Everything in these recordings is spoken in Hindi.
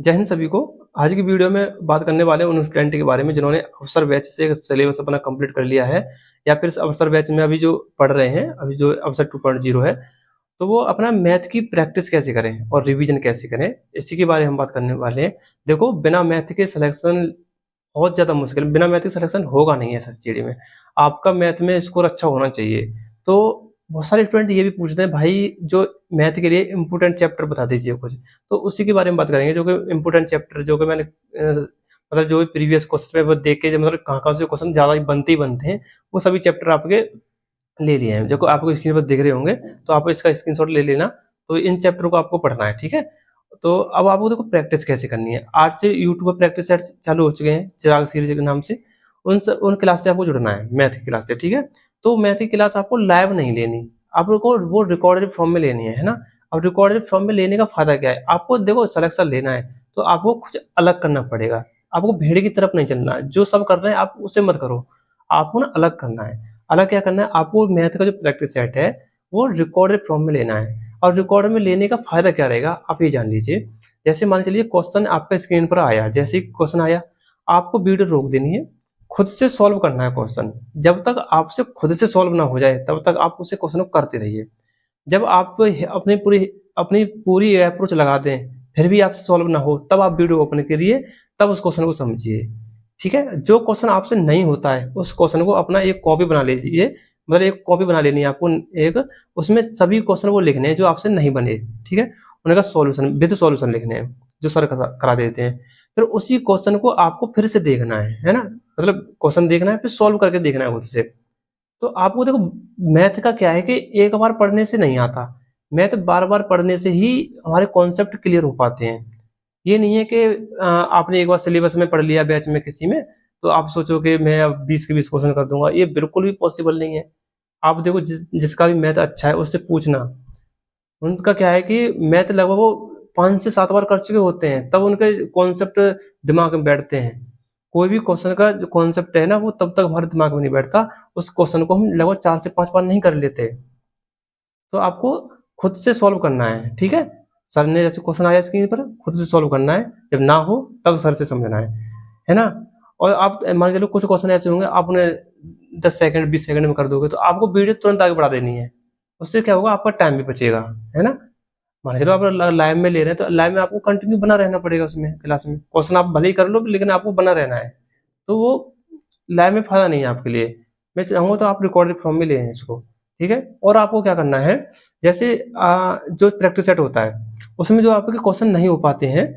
जय हिंद सभी को। आज की वीडियो में बात करने वाले हैं उन स्टूडेंट के बारे में जिन्होंने अवसर बैच से सिलेबस अपना कंप्लीट कर लिया है या फिर अवसर बैच में अभी जो पढ़ रहे हैं, अभी जो अवसर 2.0 है, तो वो अपना मैथ की प्रैक्टिस कैसे करें और रिवीजन कैसे करें, इसी के बारे में हम बात करने वाले हैं। देखो, बिना मैथ के सिलेक्शन बहुत ज़्यादा मुश्किल, बिना मैथ के सिलेक्शन होगा नहीं एसएसजीडी में। आपका मैथ में स्कोर अच्छा होना चाहिए। तो बहुत सारे स्टूडेंट ये भी पूछते हैं, भाई जो मैथ के लिए इम्पोर्टेंट चैप्टर बता दीजिए कुछ। तो उसी के बारे में बात करेंगे, जो कि इम्पोर्टेंट चैप्टर जो कि मैंने मतलब जो प्रीवियस क्वेश्चन पेपर देख के मतलब कहाँ से क्वेश्चन ज़्यादा बनते ही बनते हैं, वो सभी चैप्टर आपके ले लिए हैं, जो आपको स्क्रीन पर दिख रहे होंगे। तो आप इसका स्क्रीनशॉट ले लेना। तो इन चैप्टर को आपको पढ़ना है, ठीक है। तो अब आपको देखो प्रैक्टिस कैसे करनी है। आज से यूट्यूब पर प्रैक्टिस सेट चालू हो चुके हैं चिराग सीरीज के नाम से। उन क्लास से आपको जुड़ना है, मैथ की क्लास से, ठीक है। तो मैथ की क्लास आपको लाइव नहीं लेनी, आपको वो रिकॉर्डेड फॉर्म में लेनी है ना। अब रिकॉर्डेड फॉर्म में लेने का फायदा क्या है, आपको देखो सिलेक्शन लेना है तो आपको कुछ अलग करना पड़ेगा। आपको भेड़ की तरफ नहीं चलना है, जो सब कर रहे हैं आप उसे मत करो, आपको ना अलग करना है। अलग क्या करना है, आपको मैथ का जो प्रैक्टिस सेट है वो रिकॉर्डेड फॉर्म में लेना है। और रिकॉर्ड में लेने का फायदा क्या रहेगा आप ये जान लीजिए। जैसे मान चलिए क्वेश्चन आपका स्क्रीन पर आया, जैसे ही क्वेश्चन आया आपको वीडियो रोक देनी है, खुद से सॉल्व करना है क्वेश्चन। जब तक आपसे खुद से सॉल्व ना हो जाए तब तक आप उसे क्वेश्चन को करते रहिए। जब आप अपनी पूरी अप्रोच लगा दें फिर भी आपसे सॉल्व ना हो, तब आप वीडियो ओपन करिए, तब उस क्वेश्चन को समझिए, ठीक है। जो क्वेश्चन आपसे नहीं होता है उस क्वेश्चन को अपना एक कॉपी बना लीजिए, मतलब एक कॉपी बना लेनी है आपको एक, उसमें सभी क्वेश्चन वो लिखने हैं जो आपसे नहीं बने, ठीक है। उनका सॉल्यूशन विद सॉल्यूशन लिखने हैं जो सर करा देते हैं। फिर उसी क्वेश्चन को आपको फिर से देखना है ना, मतलब क्वेश्चन देखना है फिर सॉल्व करके देखना है खुद से। तो आपको देखो मैथ का क्या है कि एक बार पढ़ने से नहीं आता, मैथ बार बार पढ़ने से ही हमारे कॉन्सेप्ट क्लियर हो पाते हैं। ये नहीं है कि आपने एक बार सिलेबस में पढ़ लिया बैच में किसी में, तो आप सोचो कि मैं अब 20 के 20 क्वेश्चन कर दूंगा, ये बिल्कुल भी पॉसिबल नहीं है। आप देखो जिसका भी मैथ अच्छा है उससे पूछना, उनका क्या है कि मैथ लगभग वो 5 से 7 बार कर चुके होते हैं, तब उनके कॉन्सेप्ट दिमाग में बैठते हैं। कोई भी क्वेश्चन का जो कॉन्सेप्ट है ना वो तब तक हमारे दिमाग में नहीं बैठता, उस क्वेश्चन को हम लगभग 4 से 5 बार नहीं कर लेते। तो आपको खुद से सॉल्व करना है, ठीक है। सर ने जैसे क्वेश्चन आया स्क्रीन पर खुद से सॉल्व करना है, जब ना हो तब सर से समझना है ना। और आप मान के चलो कुछ क्वेश्चन ऐसे होंगे आप उन्हें 10 सेकंड 20 सेकंड में कर दोगे, तो आपको वीडियो तुरंत आगे बढ़ा देनी है। उससे क्या होगा, आपका टाइम भी बचेगा, है ना। मान के चलो आप लाइव में ले रहे हैं तो लाइव में आपको कंटिन्यू बना रहना पड़ेगा, उसमें क्लास में क्वेश्चन आप भले ही कर लो लेकिन आपको बना रहना है। तो वो लाइव में फायदा नहीं है आपके लिए। मैं चाहूंगा तो आप रिकॉर्डेड फॉर्म में ले हैं इसको, ठीक है। और आपको क्या करना है, जैसे जो प्रैक्टिस सेट होता है उसमें जो आपके क्वेश्चन नहीं हो पाते हैं,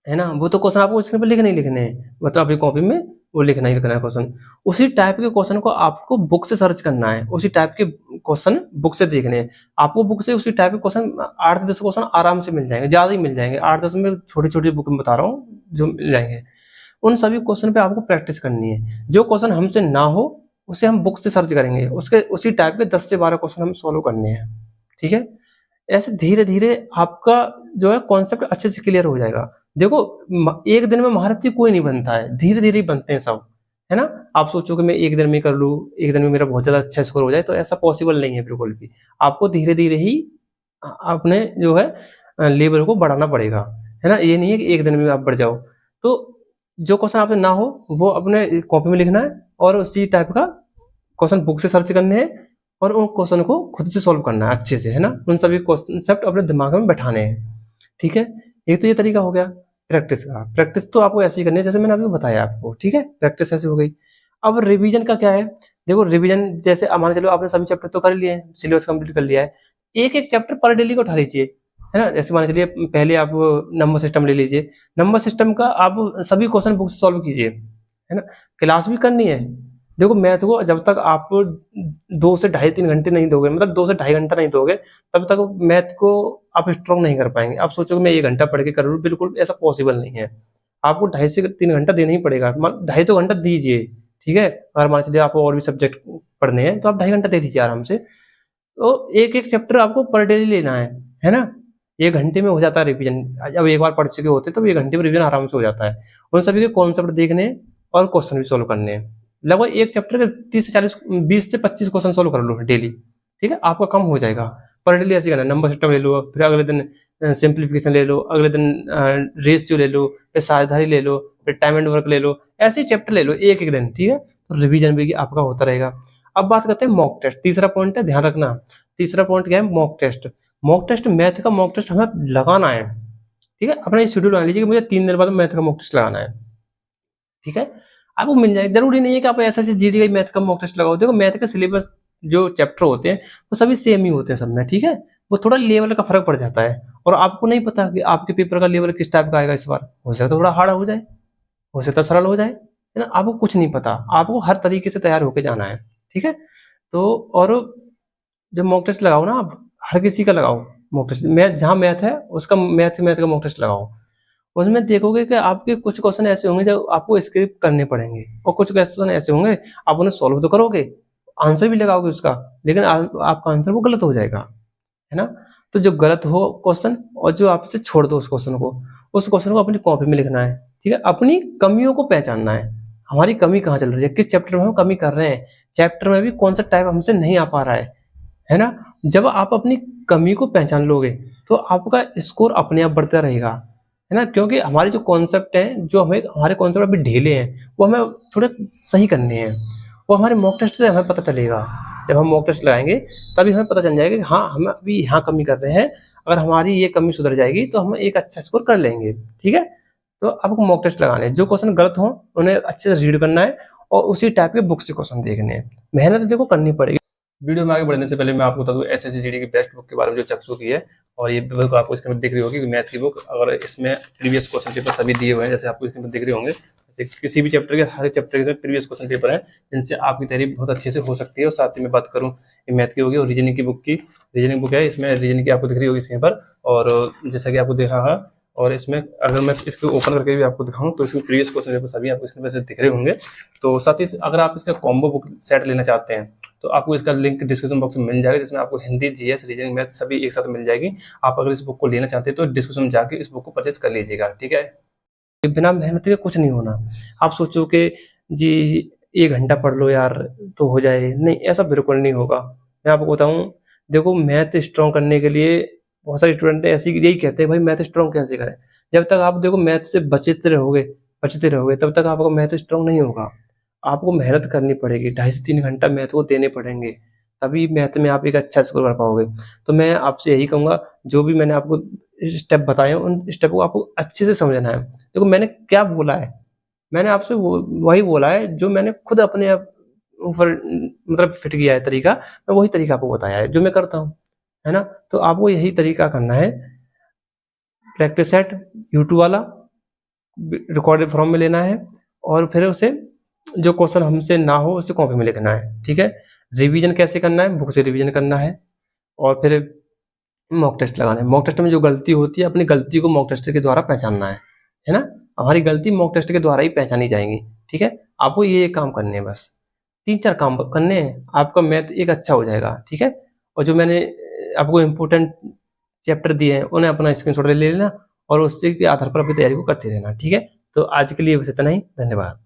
है ना, वो तो क्वेश्चन आपको स्क्रीन पर लिखने ही लिखने हैं, मतलब अपनी कॉपी में वो लिखना ही लिखना है क्वेश्चन। उसी टाइप के क्वेश्चन को आपको बुक से सर्च करना है, उसी टाइप के क्वेश्चन बुक से देखने हैं। आपको बुक से उसी टाइप के क्वेश्चन 8 से 10 क्वेश्चन आराम से मिल जाएंगे, ज़्यादा ही मिल जाएंगे। 8-10 में छोटी छोटी बुक में बता रहा हूँ जो मिल जाएंगे। उन सभी क्वेश्चन पे आपको प्रैक्टिस करनी है। जो क्वेश्चन हमसे ना हो उसे हम बुक से सर्च करेंगे, उसके उसी टाइप के 10 से 12 क्वेश्चन हम सॉल्व करने हैं, ठीक है। ऐसे धीरे धीरे आपका जो है कॉन्सेप्ट अच्छे से क्लियर हो जाएगा। देखो एक दिन में महारथी कोई नहीं बनता है, धीरे धीरे ही बनते हैं सब, है ना। आप सोचो कि मैं एक दिन में कर लूँ, एक दिन में मेरा बहुत ज्यादा अच्छा स्कोर हो जाए, तो ऐसा पॉसिबल नहीं है बिल्कुल भी। आपको धीरे धीरे ही अपने जो है लेवल को बढ़ाना पड़ेगा, है ना। ये नहीं है कि एक दिन में आप बढ़ जाओ। तो जो क्वेश्चन आपसे ना हो वो अपने कॉपी में लिखना है और उसी टाइप का क्वेश्चन बुक से सर्च करने हैं और उन क्वेश्चन को खुद से सॉल्व करना है अच्छे से, है ना। उन सभी कॉन्सेप्ट अपने दिमाग में बैठाने हैं, ठीक है। एक तो ये तरीका हो गया प्रैक्टिस का। प्रैक्टिस तो आपको ऐसे ही करनी है जैसे मैंने अभी बताया आपको, ठीक है। प्रैक्टिस ऐसे हो गई। अब रिवीजन का क्या है, देखो रिवीजन जैसे मान चलो आपने सभी चैप्टर तो कर लिए हैं, सिलेबस कंप्लीट कर लिया है, एक एक चैप्टर पर डेली को उठा लीजिए, है ना। जैसे मान चलिए पहले आप नंबर सिस्टम ले लीजिए, नंबर सिस्टम का आप सभी क्वेश्चन बुक से सॉल्व कीजिए, है ना। क्लास भी करनी है। देखो मैथ को जब तक आप 2 से ढाई 3 घंटे नहीं दोगे, मतलब 2 से ढाई घंटा नहीं दोगे, तब तक मैथ को आप स्ट्रॉन्ग नहीं कर पाएंगे। आप सोचोगे मैं 1 घंटा पढ़ के कर लूँ, बिल्कुल ऐसा पॉसिबल नहीं है। आपको 2.5 से 3 घंटा देना ही पड़ेगा, 2.5 तो घंटा दीजिए, ठीक है। अगर मान चलिए आपको और भी सब्जेक्ट पढ़ने हैं तो आप 2.5 घंटा दे दीजिए आराम से। तो एक एक चैप्टर आपको पर डे लेना है ना। 1 घंटे में हो जाता है रिवीजन। अब एक बार पढ़ चुके होते तो 1 घंटे में रिवीजन आराम से हो जाता है। उन सभी के कॉन्सेप्ट देखने और क्वेश्चन भी सोल्व करने हैं। लगभग एक चैप्टर के 30 से 40 20 से 25 क्वेश्चन सोल्व कर लो डेली, ठीक है। आपका कम हो जाएगा, पर डेली ऐसे करना है, नंबर सिस्टम ले लो, फिर अगले दिन सिंप्लीफिकेशन ले लो, अगले दिन रेशियो ले लो, फिर साझेदारी ले लो, फिर टाइम एंड वर्क ले लो, ऐसे ही चैप्टर ले लो एक एक दिन, ठीक है। तो रिवीजन भी आपका होता रहेगा। अब बात करते हैं मॉक टेस्ट, तीसरा पॉइंट है, ध्यान रखना, तीसरा पॉइंट क्या है, mock test. Mock test, math का मॉक टेस्ट हमें लगाना है, ठीक है। अपना शेड्यूल बना लीजिए कि मुझे 3 दिन बाद मैथ का मॉक टेस्ट लगाना है, ठीक है। आपको मिल जाएगा, जरूरी नहीं है कि आप ऐसे जीडी का मैथ का मॉक टेस्ट लगाओ। देखो मैथ के सिलेबस जो चैप्टर होते हैं वो सभी सेम ही होते हैं सब में, ठीक है। वो थोड़ा लेवल का फर्क पड़ जाता है, और आपको नहीं पता कि आपके पेपर का लेवल किस टाइप का आएगा इस बार। हो सकता है थोड़ा हार्ड हो जाए, हो सकता है सरल हो जाए, है ना। आपको कुछ नहीं पता, आपको हर तरीके से तैयार होकर जाना है, ठीक है। तो और जब मॉक टेस्ट लगाओ ना, आप हर किसी का लगाओ मॉक टेस्ट, मैथ जहाँ मैथ है उसका मैथ का मॉक टेस्ट लगाओ। उसमें देखोगे कि आपके कुछ क्वेश्चन ऐसे होंगे जो आपको स्क्रिप्ट करने पड़ेंगे, और कुछ क्वेश्चन ऐसे होंगे आप उन्हें सॉल्व तो करोगे, आंसर भी लगाओगे उसका, लेकिन आपका आंसर वो गलत हो जाएगा, है ना। तो जो गलत हो क्वेश्चन, और जो आपसे छोड़ दो उस क्वेश्चन को अपनी कॉपी में लिखना है, ठीक है। अपनी कमियों को पहचानना है, हमारी कमी कहाँ चल रही है, किस चैप्टर में हम कमी कर रहे हैं, चैप्टर में भी कौन सा टाइप हमसे नहीं आ पा रहा है ना। जब आप अपनी कमी को पहचान लोगे तो आपका स्कोर अपने आप बढ़ता रहेगा, है ना। क्योंकि हमारे जो कॉन्सेप्ट हैं, जो हमें हमारे कॉन्सेप्ट अभी ढीले हैं, वो हमें थोड़े सही करने हैं, वो हमारे मॉक टेस्ट से हमें पता चलेगा। जब हम मॉक टेस्ट लगाएंगे तभी हमें पता चल जाएगा कि हाँ, हम अभी यहाँ कमी कर रहे हैं, अगर हमारी ये कमी सुधर जाएगी तो हम एक अच्छा स्कोर कर लेंगे, ठीक है। तो आपको मॉक टेस्ट लगाने हैं, जो क्वेश्चन गलत हो उन्हें अच्छे से रीड करना है, और उसी टाइप के बुक से क्वेश्चन देखने हैं, मेहनत देखो करनी पड़ेगी। वीडियो में आगे बढ़ने से पहले मैं आपको बता दूं एसएससी जीडी की बेस्ट बुक के बारे में, जो चक्सू की है। और ये बुक आपको इसके अंदर दिख रही होगी, मैथ की बुक। अगर इसमें प्रीवियस क्वेश्चन पेपर सभी दिए हुए हैं, जैसे आपको इसके अंदर दिख रहे होंगे, किसी भी चैप्टर के, हर चैप्टर के प्रीवियस क्वेश्चन पेपर है, जिनसे आपकी तैयारी बहुत अच्छे से हो सकती है। और साथ ही में बात करूँ मैथ की होगी, और रीजनिंग की बुक की, रीजनिंग बुक है, इसमें रीजनिंग की आपको दिख रही होगी इसके पर। और जैसा कि आपको दिख रहा है, और इसमें अगर मैं इसको ओपन करके भी आपको दिखाऊं तो इसमें प्रीवियस क्वेश्चन पेपर सभी आपको इसके दिख रहे होंगे। तो साथ ही अगर आप इसका कॉम्बो बुक सेट लेना चाहते हैं तो आपको इसका लिंक डिस्क्रिप्शन बॉक्स में मिल जाएगा, जिसमें आपको हिंदी, जीएस, रीजनिंग, मैथ सभी एक साथ मिल जाएगी। आप अगर इस बुक को लेना चाहते हैं तो डिस्क्रिप्शन में जाके इस बुक को परचेज कर लीजिएगा, ठीक है। बिना मेहनत के कुछ नहीं होना। आप सोचो कि जी 1 घंटा पढ़ लो यार तो हो जाए, नहीं, ऐसा बिल्कुल नहीं होगा। मैं आपको बताऊं, देखो मैथ स्ट्रॉन्ग करने के लिए बहुत सारे स्टूडेंट ऐसे यही कहते हैं भाई मैथ स्ट्रॉन्ग कैसे करें। जब तक आप देखो मैथ से बचते रहोगे तब तक आपका मैथ स्ट्रॉन्ग नहीं होगा। आपको मेहनत करनी पड़ेगी, 2.5 से 3 घंटा मैथ को देने पड़ेंगे, तभी मैथ में आप एक अच्छा स्कोर कर पाओगे। तो मैं आपसे यही कहूंगा, जो भी मैंने आपको स्टेप बताए हैं उन स्टेप को आपको अच्छे से समझना है। देखो मैंने क्या बोला है, मैंने आपसे वही बोला है जो मैंने खुद अपने आप ऊपर मतलब फिट किया है तरीका, मैं वही तरीका आपको बताया है जो मैं करता हूँ, है ना। तो आपको यही तरीका करना है, प्रैक्टिस सेट यूट्यूब वाला रिकॉर्डेड फॉर्म में लेना है, और फिर उसे जो क्वेश्चन हमसे ना हो उसे कॉपी में लिखना है, ठीक है। रिवीजन कैसे करना है, बुक से रिवीजन करना है, और फिर मॉक टेस्ट लगाना है। मॉक टेस्ट में जो गलती होती है अपनी गलती को मॉक टेस्ट के द्वारा पहचानना है ना। हमारी गलती मॉक टेस्ट के द्वारा ही पहचानी जाएंगी, ठीक है। आपको ये काम करने हैं, बस 3-4 काम करने हैं, आपका मैथ एक अच्छा हो जाएगा, ठीक है। और जो मैंने आपको इम्पोर्टेंट चैप्टर दिए हैं उन्हें अपना स्क्रीनशॉट ले लेना, और उससे के आधार पर अपनी तैयारी को करते रहना, ठीक है। तो आज के लिए बस इतना ही, धन्यवाद।